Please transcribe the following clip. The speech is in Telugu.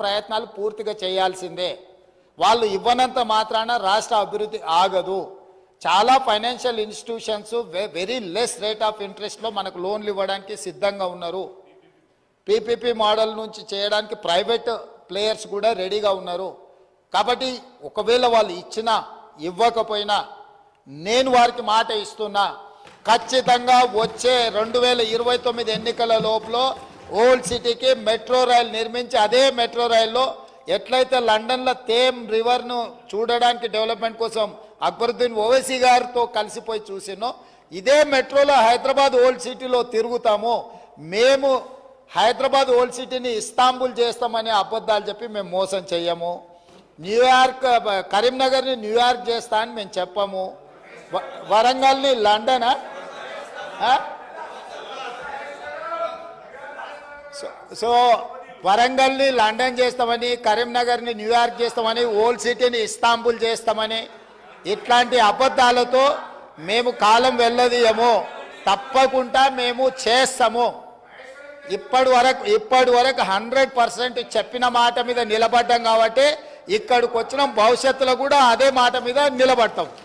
ప్రయత్నాలు పూర్తిగా చేయాల్సిందే. వాళ్ళు ఇవ్వనంత మాత్రాన రాష్ట్ర అభివృద్ధి ఆగదు. చాలా financial institutions very less rate of ఇంట్రెస్ట్లో మనకు లోన్లు ఇవ్వడానికి సిద్ధంగా ఉన్నారు. పీపీపీ మోడల్ నుంచి చేయడానికి ప్రైవేట్ ప్లేయర్స్ కూడా రెడీగా ఉన్నారు. కాబట్టి ఒకవేళ వాళ్ళు ఇచ్చినా ఇవ్వకపోయినా నేను వారికి మాట ఇస్తున్నా, ఖచ్చితంగా వచ్చే 2029 ఎన్నికల లోపల ఓల్డ్ సిటీకి మెట్రో రైల్ నిర్మించి అదే మెట్రో రైల్లో ఎట్లయితే లండన్లో థేమ్ రివర్ను చూడడానికి డెవలప్మెంట్ కోసం అక్బరుద్దీన్ ఓవైసీ గారితో కలిసిపోయి చూసినో ఇదే మెట్రోలో హైదరాబాద్ ఓల్డ్ సిటీలో తిరుగుతాము. మేము హైదరాబాద్ ఓల్డ్ సిటీని ఇస్తాంబుల్ చేస్తామని అబద్ధాలు చెప్పి మేము మోసం చెయ్యము. న్యూయార్క్ కరీంనగర్ని న్యూయార్క్ చేస్తా అని మేము చెప్పము. వరంగల్ని లండనా సో వరంగల్ని లండన్ చేస్తామని, కరీంనగర్ని న్యూయార్క్ చేస్తామని, ఓల్డ్ సిటీని ఇస్తాంబుల్ చేస్తామని ఇట్లాంటి అబద్ధాలతో మేము కాలం వెళ్ళదీయము. తప్పకుండా మేము చేస్తాము. ఇప్పటి వరకు 100% చెప్పిన మాట మీద నిలబడ్డాం కాబట్టి ఇక్కడికి వచ్చిన భవిష్యత్తులో కూడా అదే మాట మీద నిలబడతాం.